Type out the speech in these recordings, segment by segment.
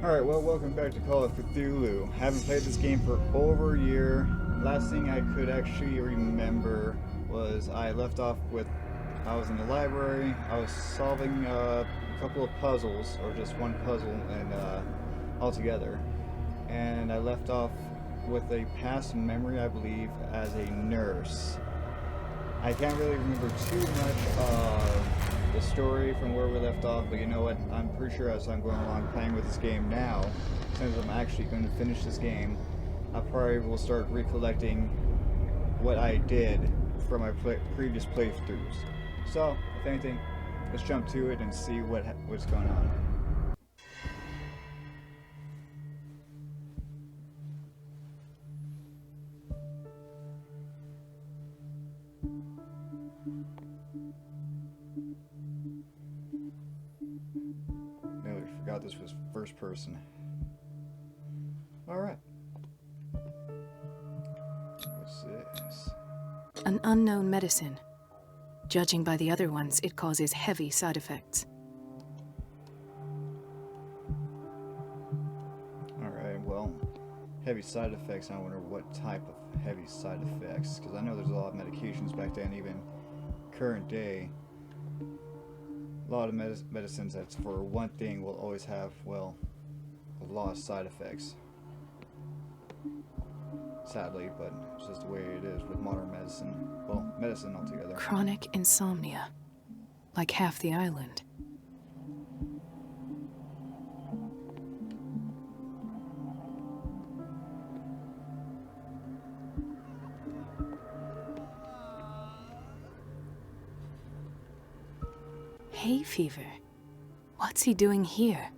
Alright, well, welcome back to Call of Cthulhu. Haven't played this game for over a year. Last thing I could actually remember was I left off with... I was in the library, I was solving a couple of puzzles, or just one puzzle and altogether. And I left off with a past memory, I believe, as a nurse. I can't really remember too much of the story from where we left off, but you know what? I'm pretty sure as I'm going along playing with this game now, since I'm actually going to finish this game, I probably will start recollecting what I did from my previous playthroughs. So, if anything, let's jump to it and see what's going on. Nearly forgot this was first person. Alright. What's this? An unknown medicine. Judging by the other ones, it causes heavy side effects. Alright, well, heavy side effects. I wonder what type of heavy side effects, because I know there's a lot of medications back then, even current day. A lot of medicines that's for one thing will always have, well, a lot of side effects. Sadly, but it's just the way it is with modern medicine. Well, medicine altogether. Chronic insomnia. Like half the island. Hay fever. What's he doing here?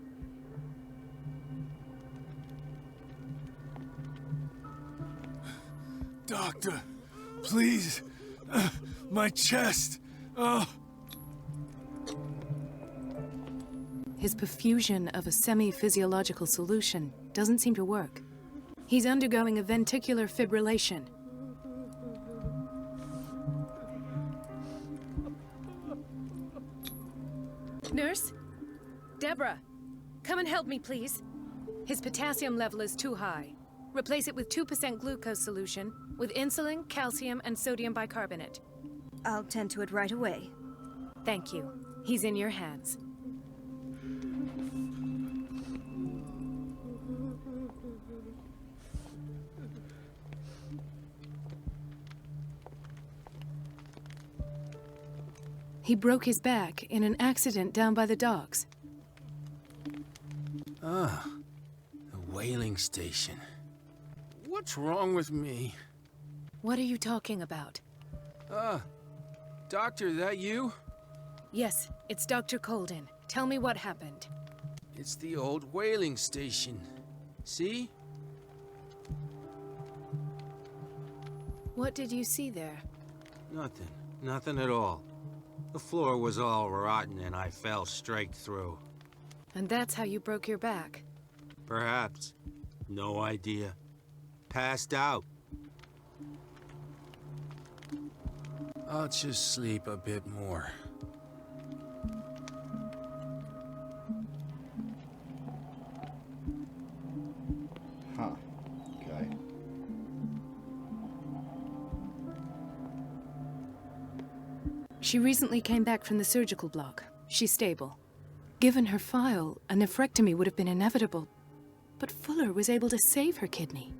Doctor, please. My chest. Oh. His perfusion of a semi-physiological solution doesn't seem to work. He's undergoing a ventricular fibrillation. Nurse? Deborah, come and help me, please. His potassium level is too high. Replace it with 2% glucose solution with insulin, calcium, and sodium bicarbonate. I'll tend to it right away. Thank you. He's in your hands. He broke his back in an accident down by the docks. Ah, the whaling station. What's wrong with me? What are you talking about? Doctor, that you? Yes, it's Dr. Colden. Tell me what happened. It's the old whaling station. See? What did you see there? Nothing. Nothing at all. The floor was all rotten and I fell straight through. And that's how you broke your back? Perhaps. No idea. Passed out. I'll just sleep a bit more. Huh. Okay. She recently came back from the surgical block. She's stable. Given her file, a nephrectomy would have been inevitable. But Fuller was able to save her kidney.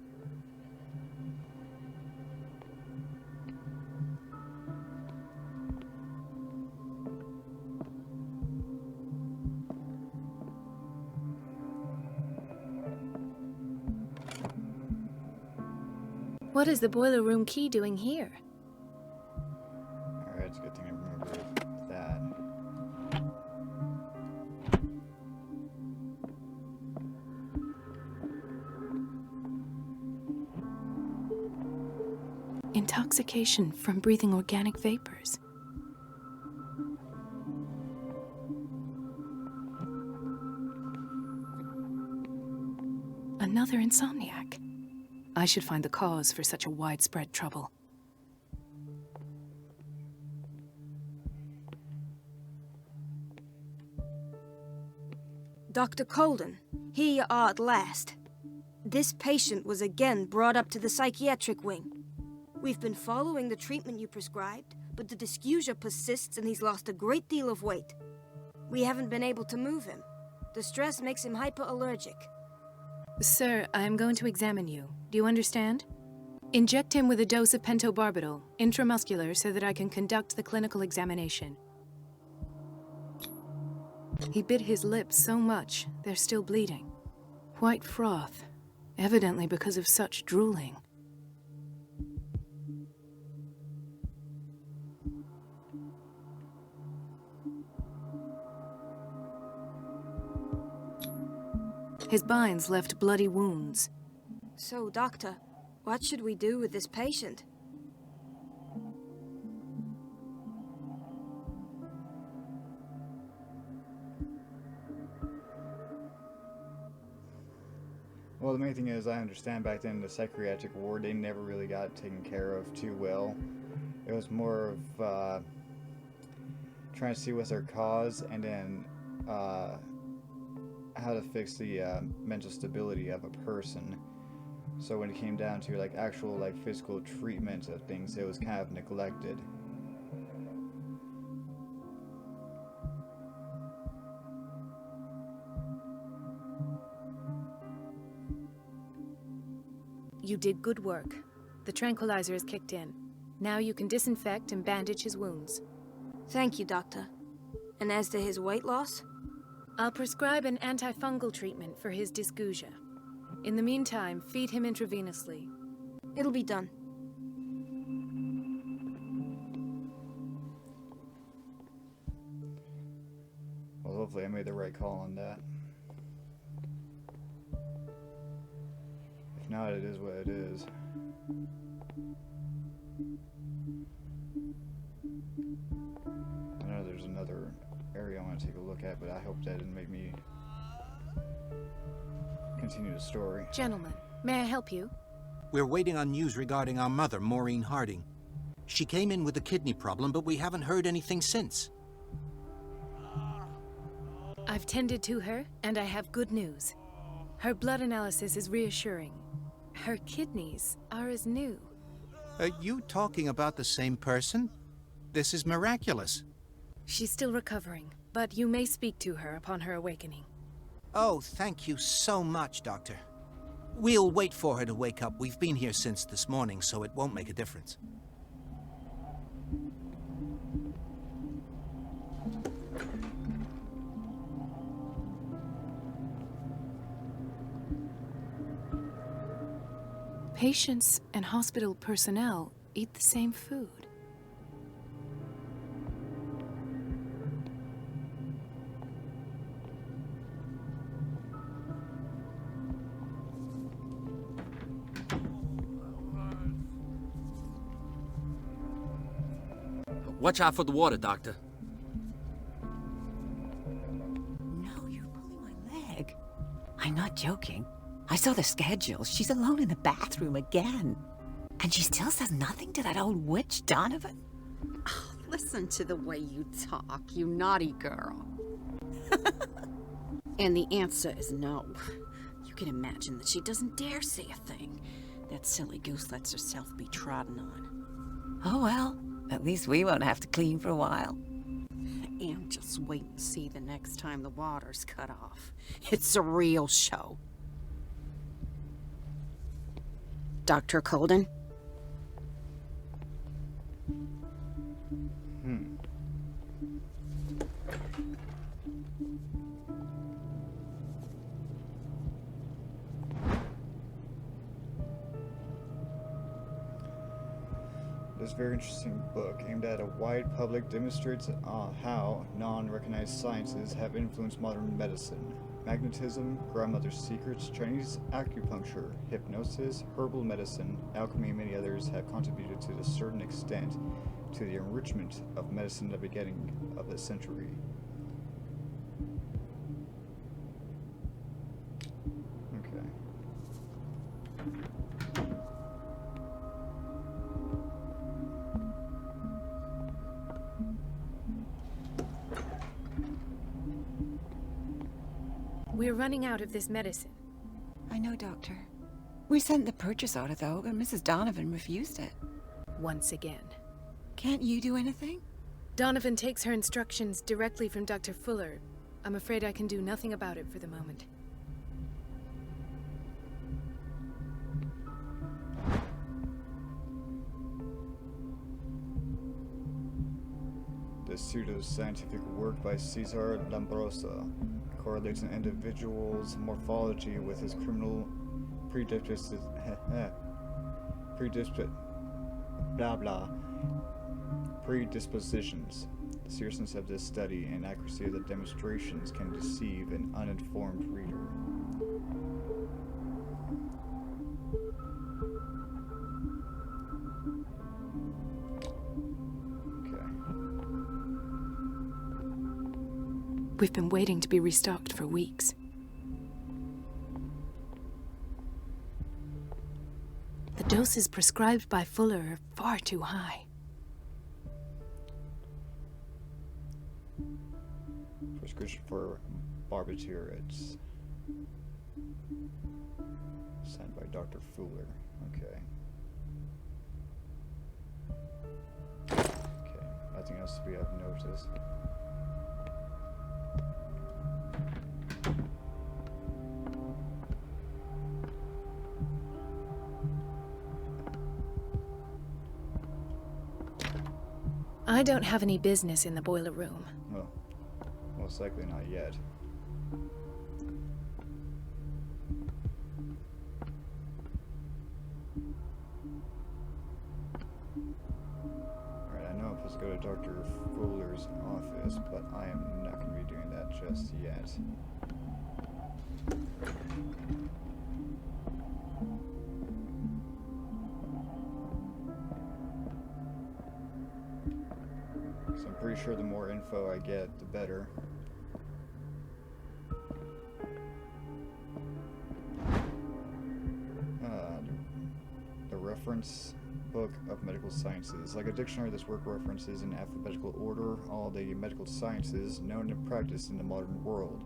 What is the boiler room key doing here? Alright, it's a good thing I remember that. Intoxication from breathing organic vapors. Another insomniac. I should find the cause for such a widespread trouble. Dr. Colden, Here you are at last. This patient was again brought up to the psychiatric wing. We've been following the treatment you prescribed, but the dysgeusia persists and he's lost a great deal of weight. We haven't been able to move him. The stress makes him hyperallergic. Sir, I'm going to examine you. Do you understand? Inject him with a dose of pentobarbital, intramuscular, so that I can conduct the clinical examination. He bit his lips so much, they're still bleeding. White froth, evidently because of such drooling. His binds left bloody wounds. So, Doctor, what should we do with this patient? Well, the main thing is, I understand back then in the psychiatric ward, they never really got taken care of too well. It was more of trying to see what's their cause, and then how to fix the mental stability of a person. So when it came down to like actual like physical treatment of things, it was kind of neglected. You did good work. The tranquilizer is kicked in. Now you can disinfect and bandage his wounds. Thank you, Doctor. And as to his weight loss? I'll prescribe an antifungal treatment for his dysgeusia. In the meantime, feed him intravenously. It'll be done. Well, hopefully I made the right call on that. If not, it is what it is. I know there's another area I want to take a look at, but I hope that didn't make me continue the story. Gentlemen, may I help you? We're waiting on news regarding our mother, Maureen Harding. She came in with a kidney problem, but we haven't heard anything since. I've tended to her, and I have good news. Her blood analysis is reassuring. Her kidneys are as new. Are you talking about the same person? This is miraculous. She's still recovering, but you may speak to her upon her awakening. Oh, thank you so much, Doctor. We'll wait for her to wake up. We've been here since this morning, so it won't make a difference. Patients and hospital personnel eat the same food. Watch out for the water, Doctor. No, you're pulling my leg. I'm not joking. I saw the schedule. She's alone in the bathroom again. And she still says nothing to that old witch, Donovan? Oh, listen to the way you talk, you naughty girl. And the answer is no. You can imagine that she doesn't dare say a thing. That silly goose lets herself be trodden on. Oh well, at least we won't have to clean for a while. And just wait and see the next time the water's cut off. It's a real show. Dr. Colden? This very interesting book, aimed at a wide public, demonstrates how non-recognized sciences have influenced modern medicine. Magnetism, grandmother's secrets, Chinese acupuncture, hypnosis, herbal medicine, alchemy, and many others have contributed to a certain extent to the enrichment of medicine at the beginning of the century. Okay. We're running out of this medicine. I know, Doctor. We sent the purchase order, though, but Mrs. Donovan refused it. Once again. Can't you do anything? Donovan takes her instructions directly from Dr. Fuller. I'm afraid I can do nothing about it for the moment. The pseudoscientific work by Cesar Lombrosa correlates an individual's morphology with his criminal predispositions. The seriousness of this study and accuracy of the demonstrations can deceive an uninformed reader. We've been waiting to be restocked for weeks. The doses prescribed by Fuller are far too high. Prescription for barbiturates. Signed by Dr. Fuller. Okay. Okay, nothing else we have noticed. I don't have any business in the boiler room. Well, most likely not yet. Alright, I know I'm supposed to go to Dr. Fuller's office, but I am not going to be doing that just yet. So I'm pretty sure the more info I get, the better. The reference book of medical sciences. Like a dictionary, this work references in alphabetical order all the medical sciences known and practiced in the modern world.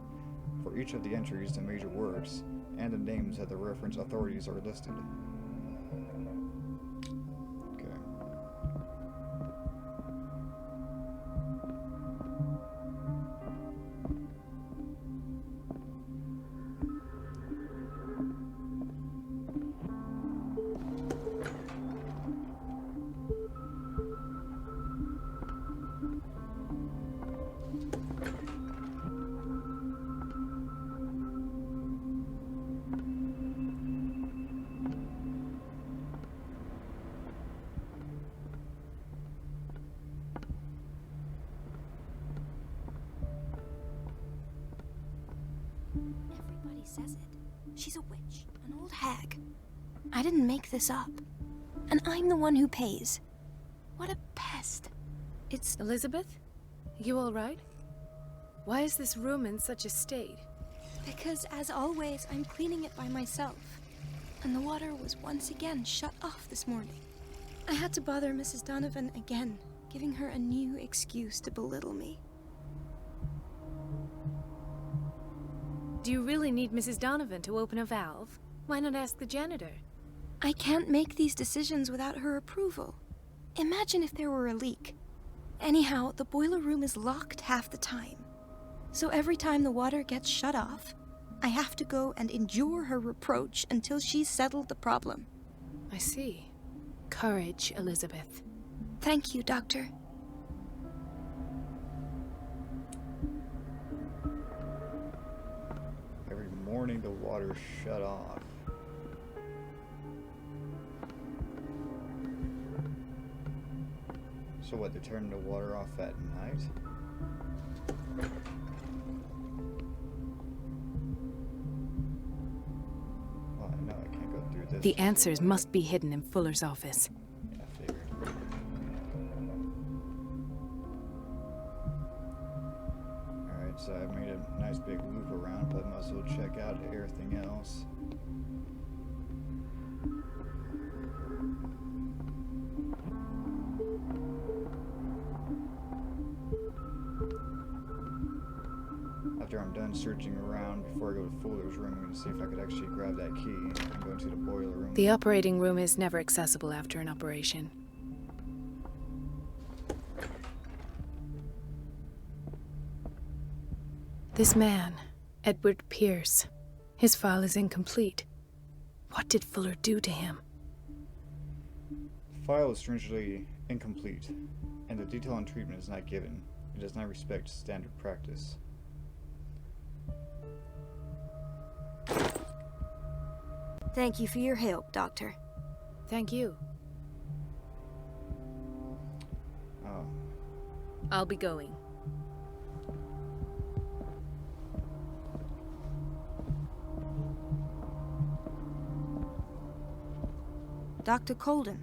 For each of the entries, the major works and the names of the reference authorities are listed. Everybody says it. She's a witch, an old hag. I didn't make this up. And I'm the one who pays. What a pest. It's... Elizabeth? You all right? Why is this room in such a state? Because, as always, I'm cleaning it by myself. And the water was once again shut off this morning. I had to bother Mrs. Donovan again, giving her a new excuse to belittle me. Do you really need Mrs. Donovan to open a valve? Why not ask the janitor? I can't make these decisions without her approval. Imagine if there were a leak. Anyhow, the boiler room is locked half the time. So every time the water gets shut off, I have to go and endure her reproach until she's settled the problem. I see. Courage, Elizabeth. Thank you, Doctor. Every morning the water shut off. So what, they turn the water off at night? Well, I know I can't go through this. The answers must be hidden in Fuller's office. Yeah, I figured. Alright, so I've made a nice big loop around, but might as well check out everything else. After I'm done searching around before I go to Fuller's room. I'm going to see if I could actually grab that key and go into the boiler room. The operating room is never accessible after an operation. This man, Edward Pierce, his file is incomplete. What did Fuller do to him? The file is strangely incomplete, and the detail on treatment is not given. It does not respect standard practice. Thank you for your help, Doctor. Thank you. Oh. I'll be going. Dr. Colden.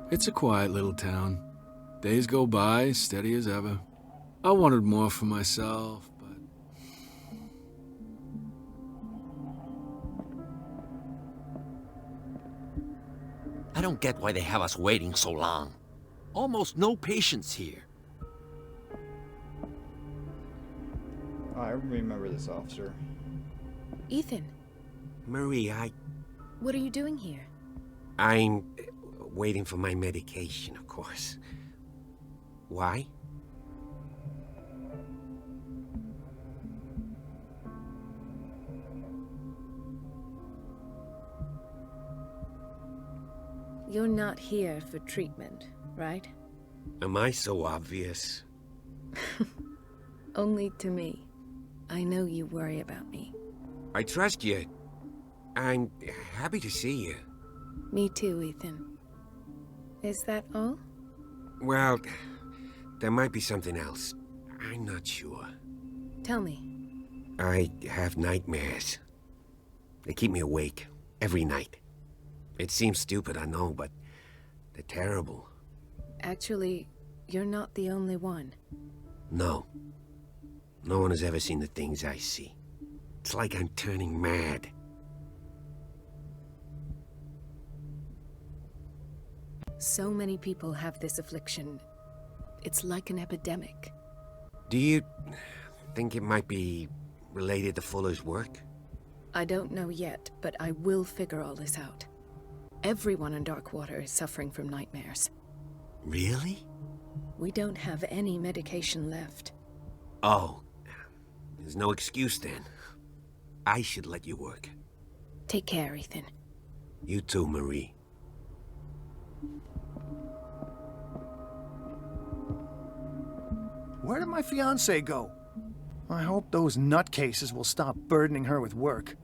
It's a quiet little town. Days go by, steady as ever. I wanted more for myself, but... I don't get why they have us waiting so long. Almost no patients here. Oh, I remember this officer. Ethan, Marie, what are you doing here? I'm waiting for my medication, of course. Why? You're not here for treatment, right? Am I so obvious? Only to me. I know you worry about me. I trust you. I'm happy to see you. Me too, Ethan. Is that all? Well, there might be something else. I'm not sure. Tell me. I have nightmares. They keep me awake every night. It seems stupid, I know, but they're terrible. Actually, you're not the only one. No. No one has ever seen the things I see. It's like I'm turning mad. So many people have this affliction. It's like an epidemic. Do you think it might be related to Fuller's work? I don't know yet, but I will figure all this out. Everyone in Darkwater is suffering from nightmares. Really? We don't have any medication left. Oh. There's no excuse then. I should let you work. Take care, Ethan. You too, Marie. Where did my fiancée go? I hope those nutcases will stop burdening her with work.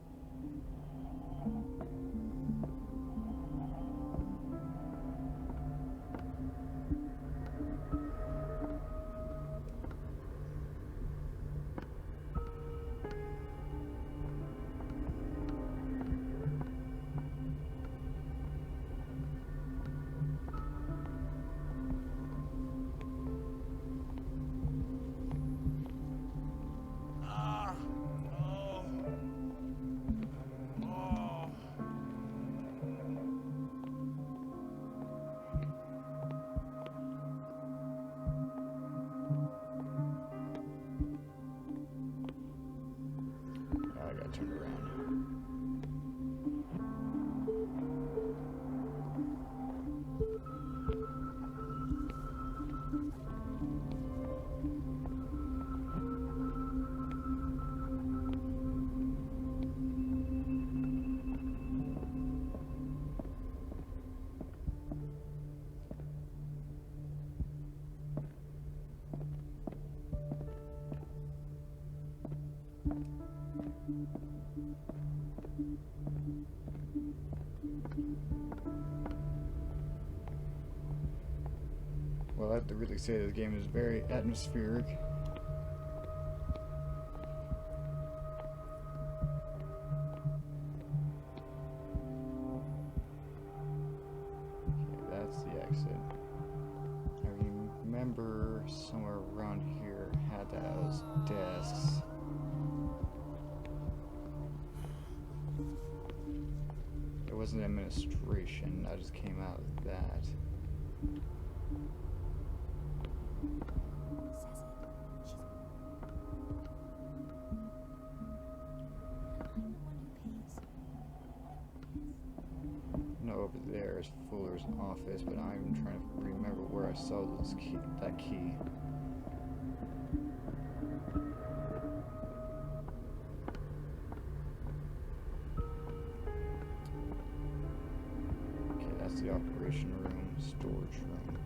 I gotta turn around. Well, I have to really say this game is very atmospheric. Okay, that's the exit. I remember somewhere around here had those desks. wasn't administration. I just came out of that. No, over there is Fuller's office, but I'm trying to remember where I saw this key, that key. Okay, that's the operation room, storage room.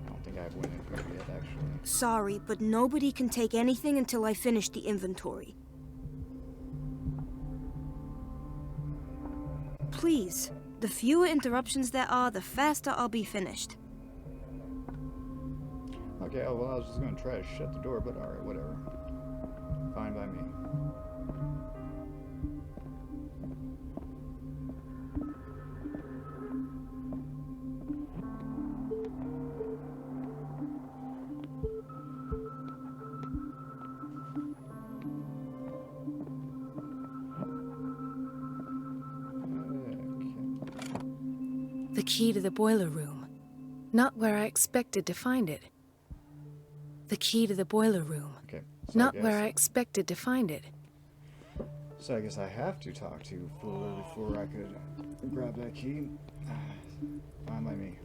I don't think I went in here yet, actually. Sorry, but nobody can take anything until I finish the inventory. Please. The fewer interruptions there are, the faster I'll be finished. Okay, oh, well, I was just gonna try to shut the door, but alright, whatever. Fine by me. The key to the boiler room. Not where I expected to find it. The key to the boiler room. Okay. Not where I expected to find it. So I guess I have to talk to Fuller before I could grab that key. Fine by me.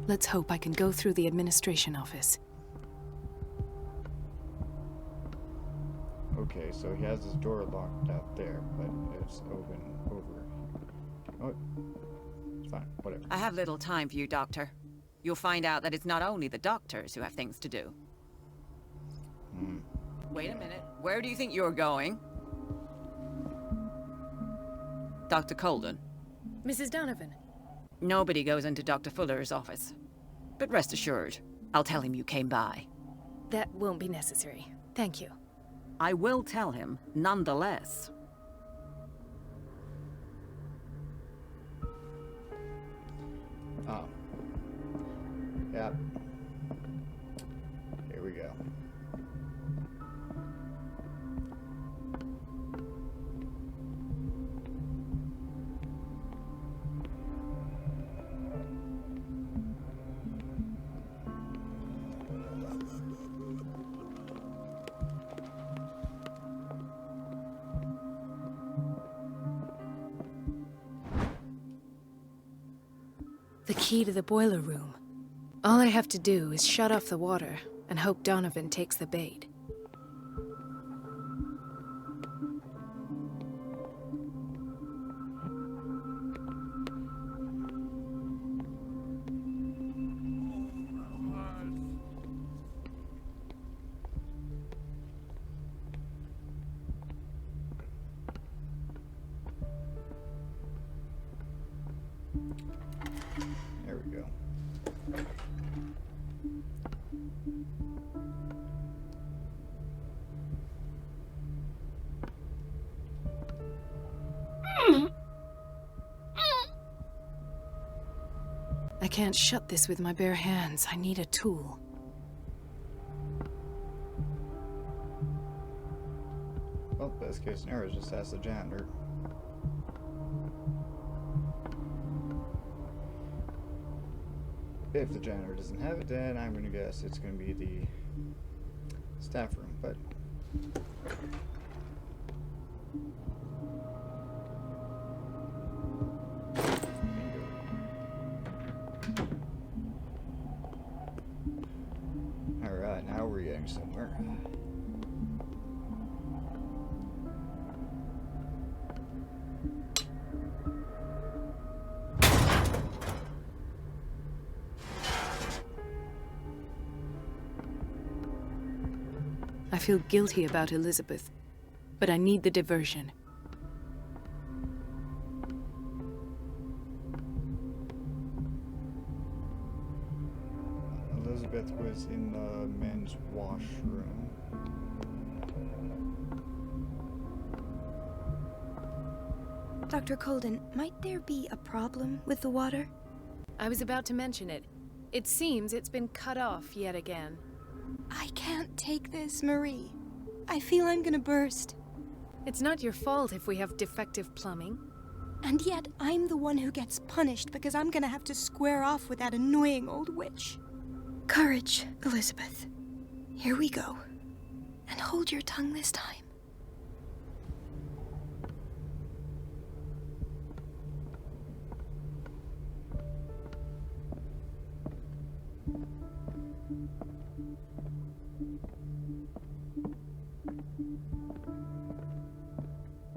Let's hope I can go through the administration office. Okay, so he has his door locked out there, but it's open over. Oh, it's fine, whatever. I have little time for you, Doctor. You'll find out that it's not only the doctors who have things to do. Wait a minute. Where do you think you're going? Dr. Colden. Mrs. Donovan. Nobody goes into Dr. Fuller's office. But rest assured, I'll tell him you came by. That won't be necessary. Thank you. I will tell him, nonetheless. Oh. Yep. Here we go. The key to the boiler room. All I have to do is shut off the water and hope Donovan takes the bait. There we go. I can't shut this with my bare hands. I need a tool. Well, best case scenario is just ask the janitor. If the janitor doesn't have it, then I'm gonna guess it's gonna be the staff room, but alright, now we're getting somewhere. I feel guilty about Elizabeth, but I need the diversion. Elizabeth was in the men's washroom. Dr. Colden, might there be a problem with the water? I was about to mention it. It seems it's been cut off yet again. I can't take this, Marie. I feel I'm gonna burst. It's not your fault if we have defective plumbing. And yet, I'm the one who gets punished because I'm gonna have to square off with that annoying old witch. Courage, Elizabeth. Here we go. And hold your tongue this time.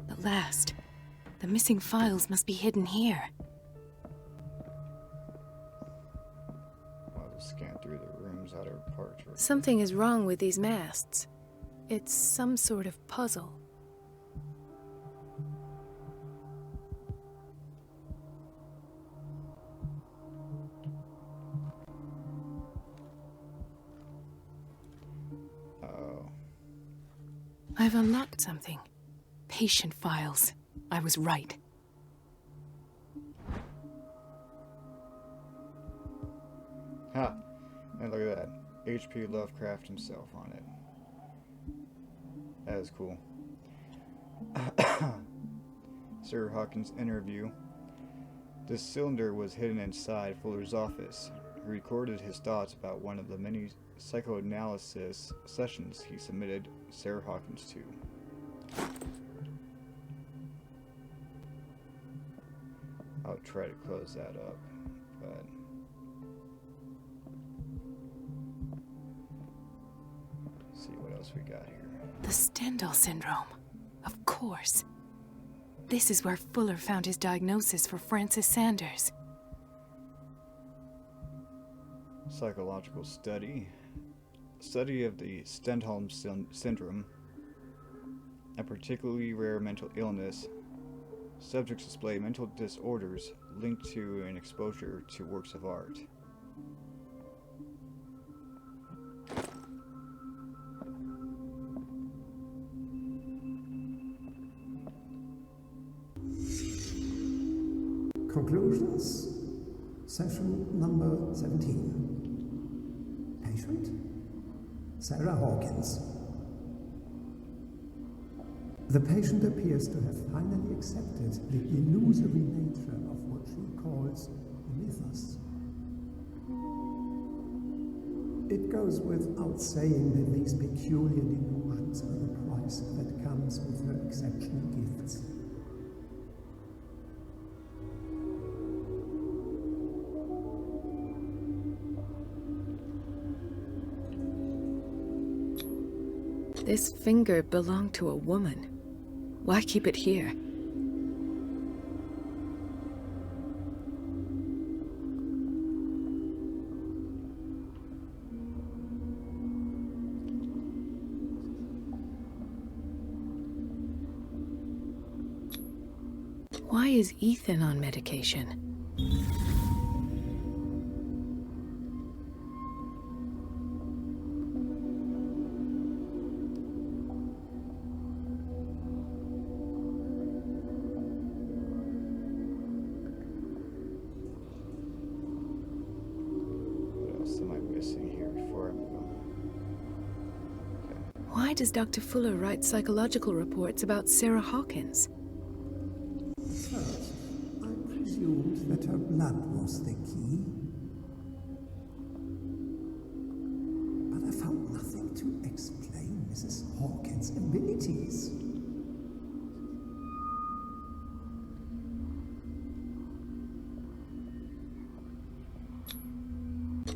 At last. The missing files must be hidden here. I'll just scan through the rooms out of parts. Something is wrong with these masts. It's some sort of puzzle. Oh. I've unlocked something. Patient files. I was right. Ha! And look at that. H.P. Lovecraft himself on it. That is cool. Sir Hawkins' interview. This cylinder was hidden inside Fuller's office. He recorded his thoughts about one of the many psychoanalysis sessions he submitted Sarah Hawkins to. I'll try to close that up, but let's see what else we got here. The Stendhal syndrome. Of course. This is where Fuller found his diagnosis for Francis Sanders. Psychological study. Study of the Stendhal syndrome, a particularly rare mental illness. Subjects display mental disorders linked to an exposure to works of art. Conclusions. Session number 17. Patient? Sarah Hawkins. The patient appears to have finally accepted the illusory nature of what she calls mythos. It goes without saying that these peculiar delusions are the price that comes with her exceptional gifts. This finger belonged to a woman. Why keep it here? Why is Ethan on medication? Why does Dr. Fuller write psychological reports about Sarah Hawkins? First, I presumed that her blood was the key. But I found nothing to explain Mrs. Hawkins' abilities.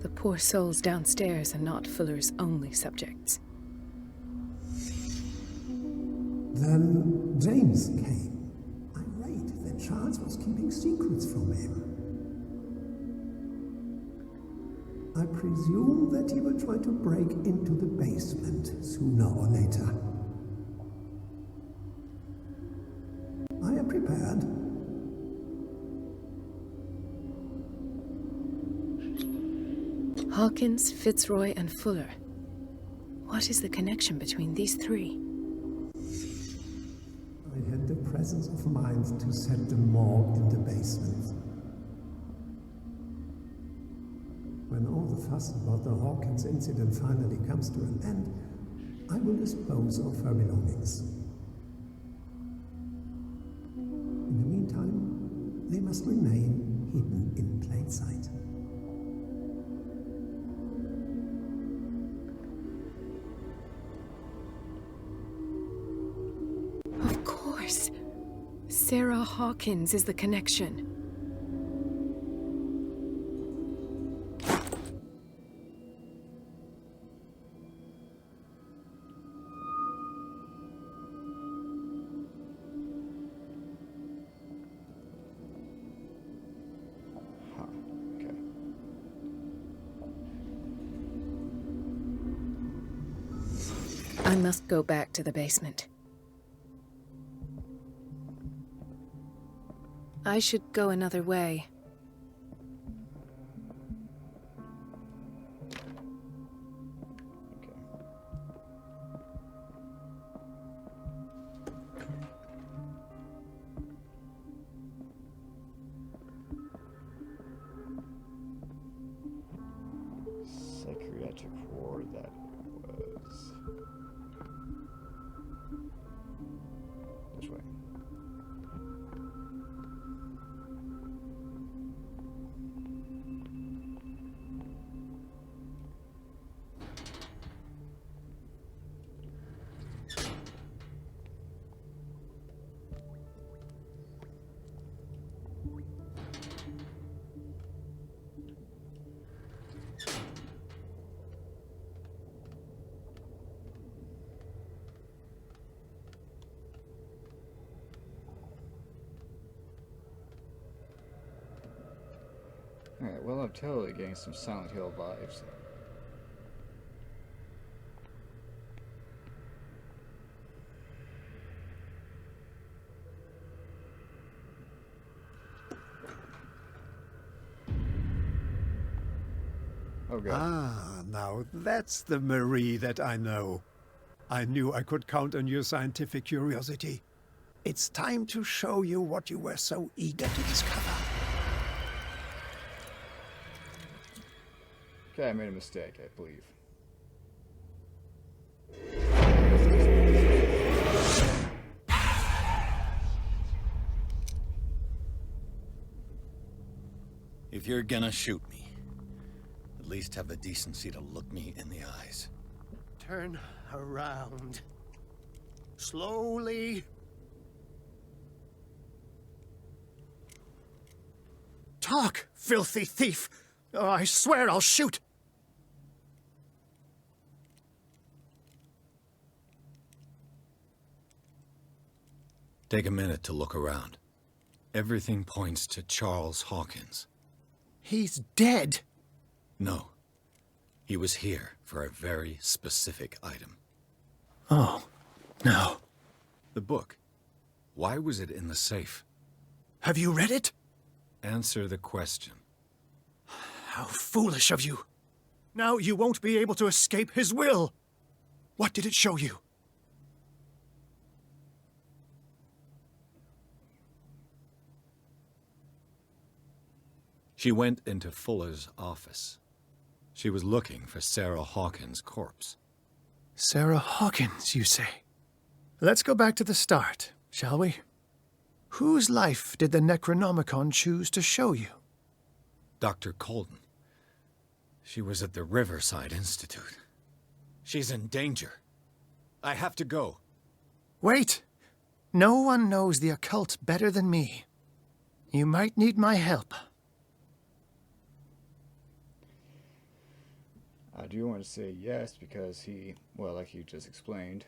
The poor souls downstairs are not Fuller's only subjects. Then James came, irate that Charles was keeping secrets from him. I presume that he will try to break into the basement sooner or later. I am prepared. Hawkins, Fitzroy, and Fuller. What is the connection between these three? I had the presence of mind to set the morgue in the basement. When all the fuss about the Hawkins incident finally comes to an end, I will dispose of her belongings. In the meantime, they must remain hidden in plain sight. Of course. Sarah Hawkins is the connection. I must go back to the basement. I should go another way. Psychiatric ward, that was... this way. Alright, well, I'm totally getting some Silent Hill vibes. Oh, God. Ah, now that's the Marie that I know. I knew I could count on your scientific curiosity. It's time to show you what you were so eager to discover. Okay, I made a mistake, I believe. If you're gonna shoot me, at least have the decency to look me in the eyes. Turn around. Slowly. Talk, filthy thief! Oh, I swear I'll shoot! Take a minute to look around. Everything points to Charles Hawkins. He's dead! No. He was here for a very specific item. Oh, no. The book. Why was it in the safe? Have you read it? Answer the question. How foolish of you. Now you won't be able to escape his will. What did it show you? She went into Fuller's office. She was looking for Sarah Hawkins' corpse. Sarah Hawkins, you say? Let's go back to the start, shall we? Whose life did the Necronomicon choose to show you? Dr. Colden. She was at the Riverside Institute. She's in danger. I have to go. Wait! No one knows the occult better than me. You might need my help. I do want to say yes because he, well, like you just explained.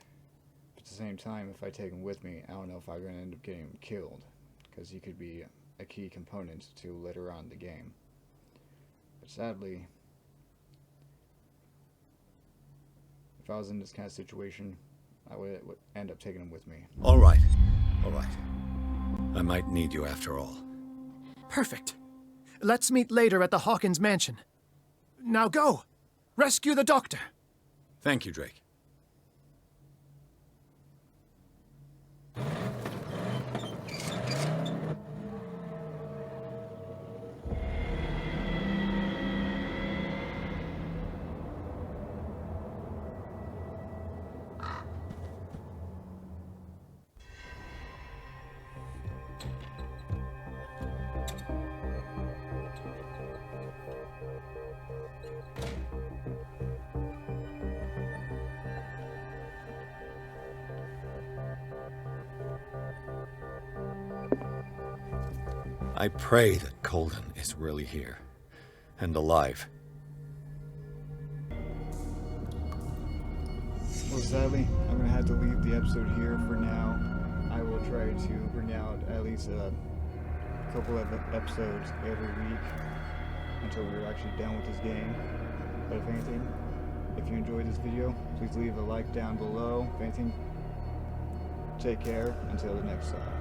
But at the same time, if I take him with me, I don't know if I'm going to end up getting him killed. Because he could be a key component to later on in the game. But sadly, if I was in this kind of situation, I would end up taking him with me. All right. All right. I might need you after all. Perfect. Let's meet later at the Hawkins mansion. Now go! Rescue the doctor! Thank you, Drake. I pray that Colden is really here and alive. Well, sadly, I'm going to have to leave the episode here for now. I will try to bring out at least a couple of episodes every week until we're actually done with this game. But if anything, if you enjoyed this video, please leave a like down below. If anything, take care until the next time.